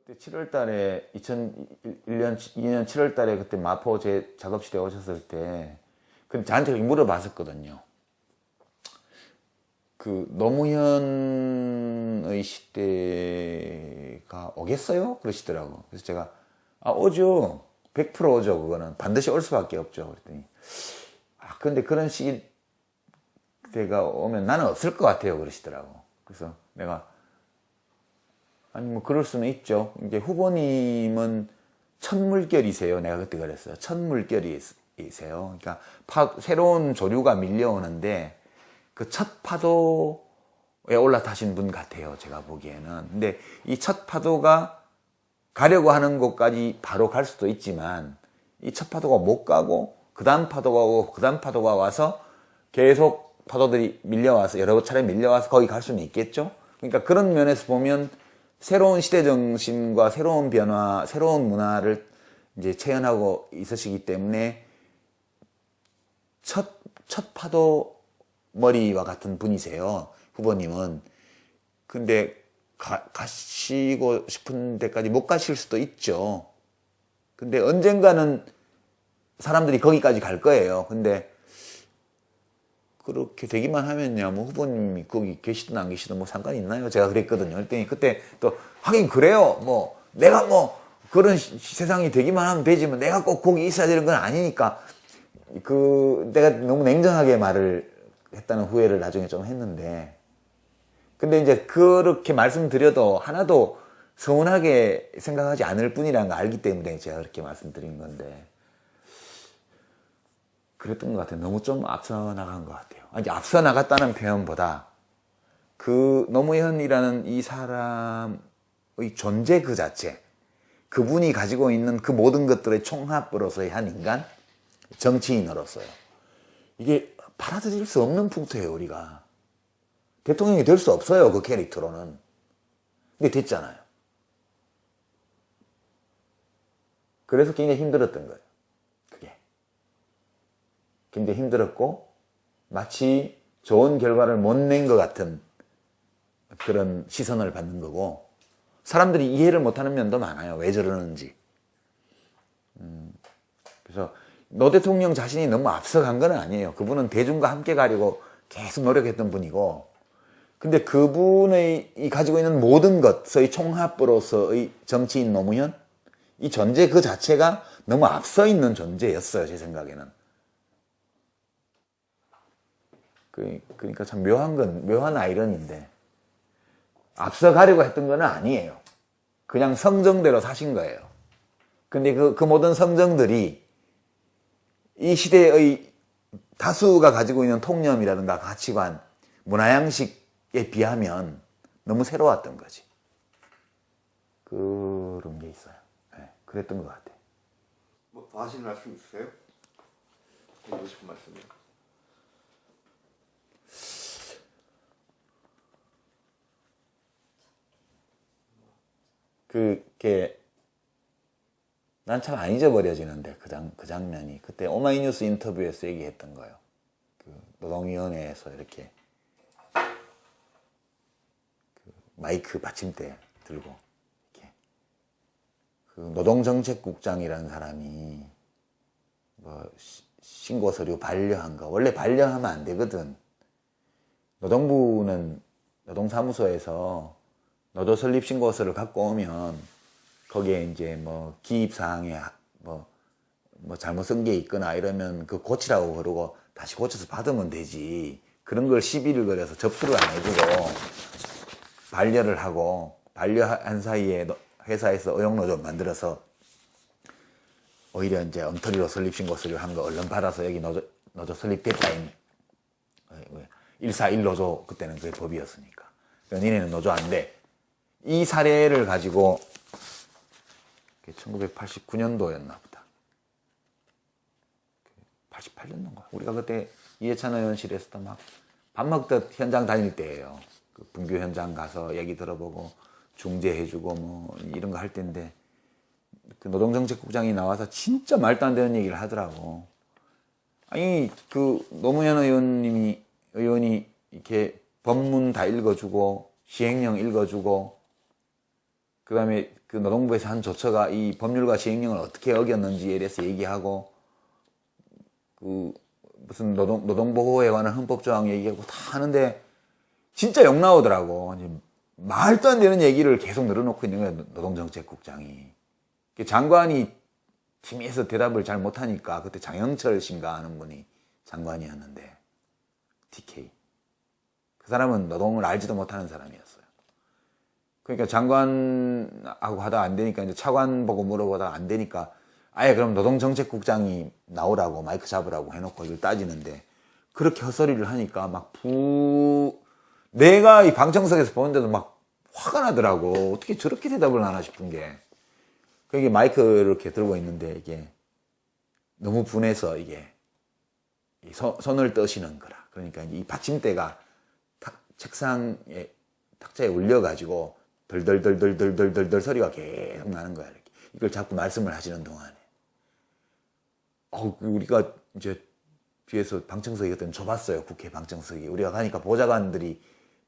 그때 7월 달에 2001년 2년 7월 달에 그때 마포 제 작업실에 오셨을 때 그 저한테 물어봤었거든요. 그 노무현의 시대가 오겠어요? 그러시더라고. 그래서 제가 오죠. 100% 오죠. 그거는 반드시 올 수밖에 없죠. 그랬더니 근데 그런 시대가 오면 나는 없을 것 같아요. 그러시더라고. 그래서 내가 아니 뭐 그럴 수는 있죠. 이제 후보님은 첫 물결이세요. 내가 그때 그랬어요. 첫 물결이세요. 그러니까 새로운 조류가 밀려오는데 그 첫 파도에 올라타신 분 같아요. 제가 보기에는. 근데 이 첫 파도가 가려고 하는 곳까지 바로 갈 수도 있지만 이 첫 파도가 못 가고 그 다음 파도가 오고 그 다음 파도가 와서 계속 파도들이 밀려와서 여러 차례 밀려와서 거기 갈 수는 있겠죠. 그러니까 그런 면에서 보면 새로운 시대 정신과 새로운 변화, 새로운 문화를 이제 체현하고 있으시기 때문에 첫 파도 머리와 같은 분이세요. 후보님은. 근데 가시고 싶은 데까지 못 가실 수도 있죠. 근데 언젠가는 사람들이 거기까지 갈 거예요. 근데 그렇게 되기만 하면요, 뭐 후보님이 거기 계시든 안 계시든 뭐 상관이 있나요? 제가 그랬거든요. 그랬더니 그때 또 하긴 그래요. 뭐 내가 뭐 그런 세상이 되기만 하면 되지 뭐 내가 꼭 거기 있어야 되는 건 아니니까 내가 너무 냉정하게 말을 했다는 후회를 나중에 좀 했는데, 근데 이제 그렇게 말씀드려도 하나도 서운하게 생각하지 않을 뿐이라는 걸 알기 때문에 제가 그렇게 말씀드린 건데, 그랬던 것 같아요. 너무 좀 앞서 나간 것 같아요. 아니, 앞서 나갔다는 표현보다 그 노무현이라는 이 사람의 존재 그 자체, 그분이 가지고 있는 그 모든 것들의 총합으로서의 한 인간, 정치인으로서요. 이게 받아들일 수 없는 풍토예요, 우리가. 대통령이 될 수 없어요, 그 캐릭터로는. 근데 됐잖아요. 그래서 굉장히 힘들었던 거예요. 그게. 굉장히 힘들었고, 마치 좋은 결과를 못 낸 것 같은 그런 시선을 받는 거고, 사람들이 이해를 못하는 면도 많아요. 왜 저러는지. 그래서 노 대통령 자신이 너무 앞서간 건 아니에요. 그분은 대중과 함께 가려고 계속 노력했던 분이고, 근데 그분의 가지고 있는 모든 것의 총합으로서의 정치인 노무현, 이 존재 그 자체가 너무 앞서 있는 존재였어요, 제 생각에는. 그러니까 참 묘한 아이러니인데, 앞서 가려고 했던 건 아니에요. 그냥 성정대로 사신 거예요. 근데 그 모든 성정들이 이 시대의 다수가 가지고 있는 통념이라든가 가치관, 문화양식에 비하면 너무 새로웠던 거지. 그런 게 있어요. 네, 그랬던 것 같아요. 뭐 더 하시는 말씀 있으세요? 드리고 싶은 말씀이요. 그게 난 참 안 잊어버려지는데 그 장면이 그때 오마이뉴스 인터뷰에서 얘기했던 거예요. 그 노동위원회에서 이렇게 그 마이크 받침대 들고 이렇게 그 노동정책국장이라는 사람이 뭐 신고 서류 반려한 거, 원래 반려하면 안 되거든. 노동부는 노동사무소에서 노조 설립 신고서를 갖고 오면 거기에 이제 뭐 기입사항에 뭐 잘못 쓴 게 있거나 이러면 그 고치라고 그러고 다시 고쳐서 받으면 되지. 그런 걸 시비를 걸어서 접수를 안 해주고 반려를 하고, 반려한 사이에 회사에서 의용노조 만들어서 오히려 이제 엉터리로 설립신고서를 한 거 얼른 받아서 여기 노조 설립됐다 이미. 141노조 그때는 그게 법이었으니까. 니네는 노조 안 돼. 이 사례를 가지고 1989년도였나 보다. 88년도인가. 우리가 그때 이해찬 의원실에서도 막 밥 먹듯 현장 다닐 때예요. 그 분교 현장 가서 얘기 들어보고 중재해주고 뭐 이런 거 할 때인데, 그 노동정책국장이 나와서 진짜 말도 안 되는 얘기를 하더라고. 아니 그 노무현 의원이 이렇게 법문 다 읽어주고 시행령 읽어주고 그 다음에 그 노동부에서 한 조처가 이 법률과 시행령을 어떻게 어겼는지에 대해서 얘기하고, 그 무슨 노동보호에 관한 헌법조항 얘기하고 다 하는데 진짜 욕 나오더라고. 이제 말도 안 되는 얘기를 계속 늘어놓고 있는 거야, 노동정책국장이. 장관이 팀에서 대답을 잘 못하니까, 그때 장영철 씨인가 하는 분이 장관이었는데, TK. 그 사람은 노동을 알지도 못하는 사람이었어요. 그러니까 장관하고 하다 안 되니까 이제 차관 보고 물어보다 안 되니까 아예 그럼 노동정책국장이 나오라고 마이크 잡으라고 해놓고 이걸 따지는데, 그렇게 헛소리를 하니까 내가 이 방청석에서 보는데도 막 화가 나더라고. 어떻게 저렇게 대답을 하나 싶은 게. 그게 마이크를 이렇게 들고 있는데 이게 너무 분해서 이게 손을 떠시는 거라. 그러니까 이 받침대가 책상에 탁자에 올려가지고 덜덜덜덜덜덜덜 소리가 계속 나는 거야. 이렇게. 이걸 자꾸 말씀을 하시는 동안에. 우리가 이제 뒤에서 방청석이었더니 좁았어요. 국회 방청석이. 우리가 가니까 보좌관들이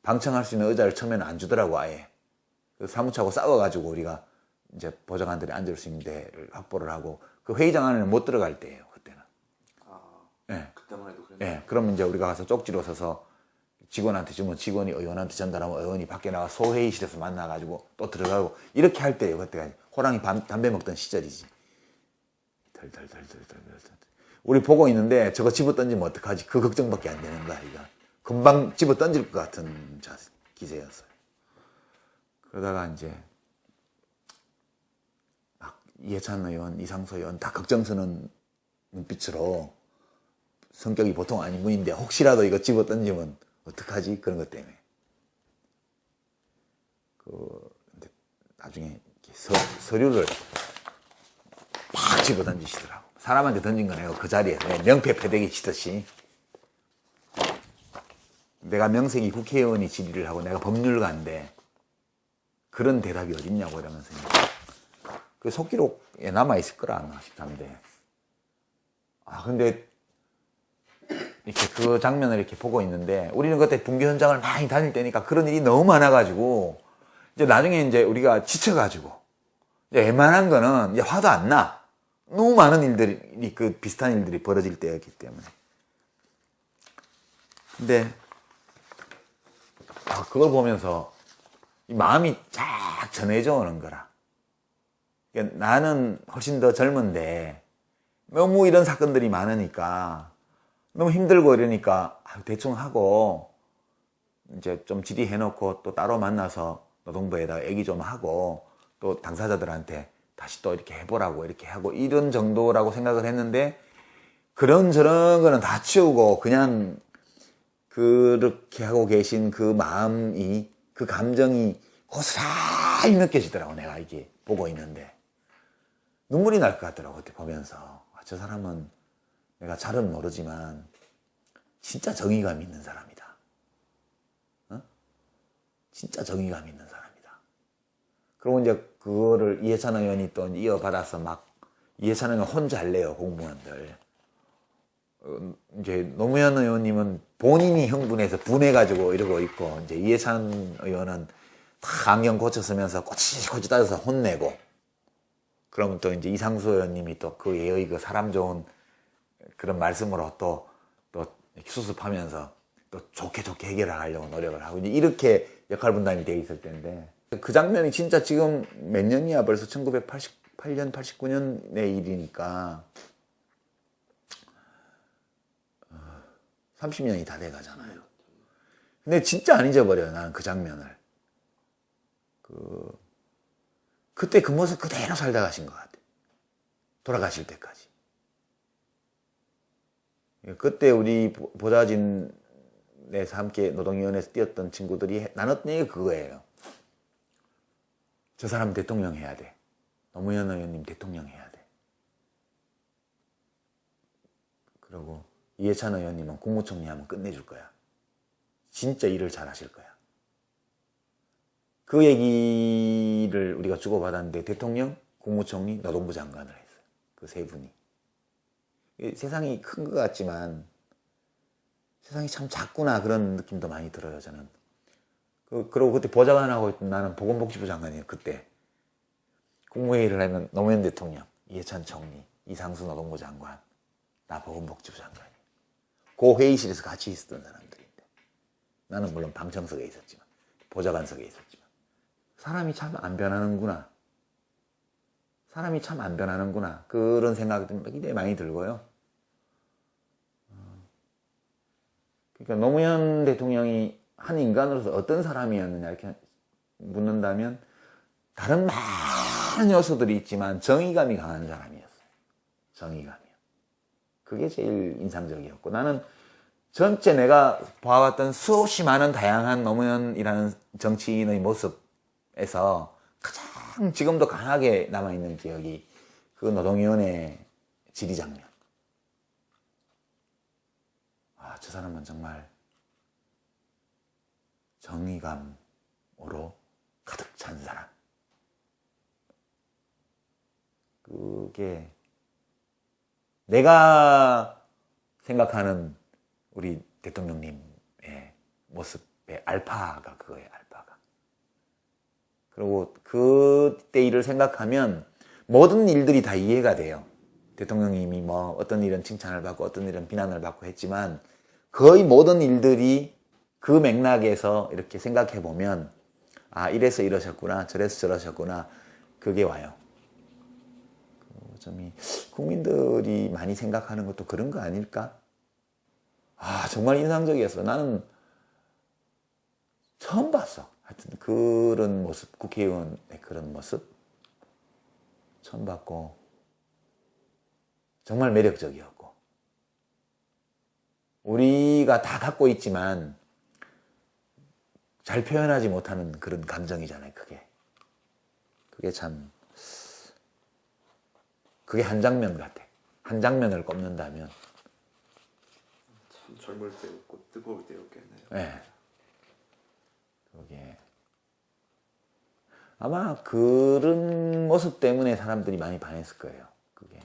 방청할 수 있는 의자를 처음에는 안 주더라고, 아예. 사무처하고 싸워가지고 우리가 이제 보좌관들이 앉을 수 있는 데를 확보를 하고, 그 회의장 안에는 못 들어갈 때예요, 그때는. 네. 그때만 해도 그랬나요? 네. 그러면 이제 우리가 가서 쪽지로 서서 직원한테 주면 직원이 의원한테 전달하면 의원이 밖에 나가 소회의실에서 만나가지고 또 들어가고, 이렇게 할 때예요, 그때가. 호랑이 담배 먹던 시절이지. 덜덜덜덜덜덜. 우리 보고 있는데 저거 집어 던지면 어떡하지? 그 걱정밖에 안 되는 거야, 이거. 금방 집어 던질 것 같은 기세였어요. 그러다가 이제 막 이해찬 의원, 이상소 의원 다 걱정스러운 눈빛으로, 성격이 보통 아닌 분인데 혹시라도 이거 집어 던지면 어떡하지? 그런 것 때문에. 나중에 서류를 팍 집어 던지시더라고. 사람한테 던진 거네요, 그 자리에. 명패 패대기 치듯이. 내가 명색이 국회의원이 질의를 하고 내가 법률가인데 그런 대답이 어딨냐고 이러면서. 그 속기록에 남아있을 거라 아마 싶던데. 근데 이렇게 그 장면을 이렇게 보고 있는데, 우리는 그때 붕괴 현장을 많이 다닐 때니까 그런 일이 너무 많아가지고, 이제 나중에 이제 우리가 지쳐가지고, 이제 웬만한 거는 이제 화도 안 나. 너무 많은 일들이, 비슷한 일들이 벌어질 때였기 때문에. 근데, 그걸 보면서 이 마음이 쫙 전해져 오는 거라. 그러니까 나는 훨씬 더 젊은데, 너무 이런 사건들이 많으니까, 너무 힘들고 이러니까 대충 하고 이제 좀 질의해놓고 또 따로 만나서 노동부에다가 얘기 좀 하고 또 당사자들한테 다시 또 이렇게 해보라고 이렇게 하고 이런 정도라고 생각을 했는데, 그런저런 거는 다 치우고 그냥 그렇게 하고 계신 그 마음이, 그 감정이 고스란히 느껴지더라고. 내가 이게 보고 있는데 눈물이 날 것 같더라고, 그때 보면서. 저 사람은 내가 잘은 모르지만 진짜 정의감 있는 사람이다. 진짜 정의감 있는 사람이다. 그리고 이제 그거를 이해찬 의원이 또 이어받아서 막, 이해찬 의원 혼자 할래요, 공무원들. 이제 노무현 의원님은 본인이 흥분해서 분해가지고 이러고 있고, 이제 이해찬 의원은 다 안경 고쳐 쓰면서 꼬치꼬치 따져서 혼내고, 그러면 또 이제 이상수 의원님이 또 그 예의, 그 사람 좋은 그런 말씀으로 또 수습하면서 또 좋게 해결하려고 노력을 하고, 이제 이렇게 역할 분담이 돼 있을 텐데, 그 장면이 진짜 지금 몇 년이야? 벌써 1988년, 89년의 일이니까 30년이 다 돼 가잖아요. 근데 진짜 안 잊어버려요, 나는 그 장면을. 그때 그 모습 그대로 살다 가신 것 같아요. 돌아가실 때까지. 그때 우리 보좌진에서 함께 노동위원회에서 뛰었던 친구들이 나눴던 얘기가 그거예요. 저 사람 대통령 해야 돼. 노무현 의원님 대통령 해야 돼. 그리고 이해찬 의원님은 국무총리 하면 끝내줄 거야. 진짜 일을 잘 하실 거야. 그 얘기를 우리가 주고받았는데, 대통령, 국무총리, 노동부 장관을 했어요. 그 세 분이. 세상이 큰 것 같지만 세상이 참 작구나, 그런 느낌도 많이 들어요, 저는. 그리고 그때 보좌관하고 있던 나는 보건복지부 장관이에요, 그때. 국무회의를 하면 노무현 대통령, 이해찬 총리, 이상수 노동부 장관, 나 보건복지부 장관이 그 회의실에서 같이 있었던 사람들인데 나는 물론 방청석에 있었지만 보좌관석에 있었지만 사람이 참 안 변하는구나. 사람이 참 안 변하는구나. 그런 생각이 굉장히 많이 들고요. 그러니까 노무현 대통령이 한 인간으로서 어떤 사람이었느냐 이렇게 묻는다면 다른 많은 요소들이 있지만 정의감이 강한 사람이었어요. 정의감이요. 그게 제일 인상적이었고 나는 전체 내가 봐왔던 수없이 많은 다양한 노무현이라는 정치인의 모습에서 가장 지금도 강하게 남아있는 기억이 그 노동위원회 질의 장면. 아, 저 사람은 정말 정의감으로 가득 찬 사람. 그게 내가 생각하는 우리 대통령님의 모습의 알파가 그거예요, 알파가. 그리고 그때 일을 생각하면 모든 일들이 다 이해가 돼요. 대통령님이 뭐 어떤 일은 칭찬을 받고 어떤 일은 비난을 받고 했지만 거의 모든 일들이 그 맥락에서 이렇게 생각해 보면 아, 이래서 이러셨구나, 저래서 저러셨구나, 그게 와요. 그 점이 국민들이 많이 생각하는 것도 그런 거 아닐까? 아, 정말 인상적이었어. 나는 처음 봤어. 하여튼 그런 모습, 국회의원의 그런 모습 처음 봤고 정말 매력적이었고 우리가 다 갖고 있지만 잘 표현하지 못하는 그런 감정이잖아요. 그게 참 그게 한 장면 같아. 한 장면을 꼽는다면 참 젊을 때였고 뜨거울 때였겠네요. 네. 그게 아마 그런 모습 때문에 사람들이 많이 반했을 거예요. 그게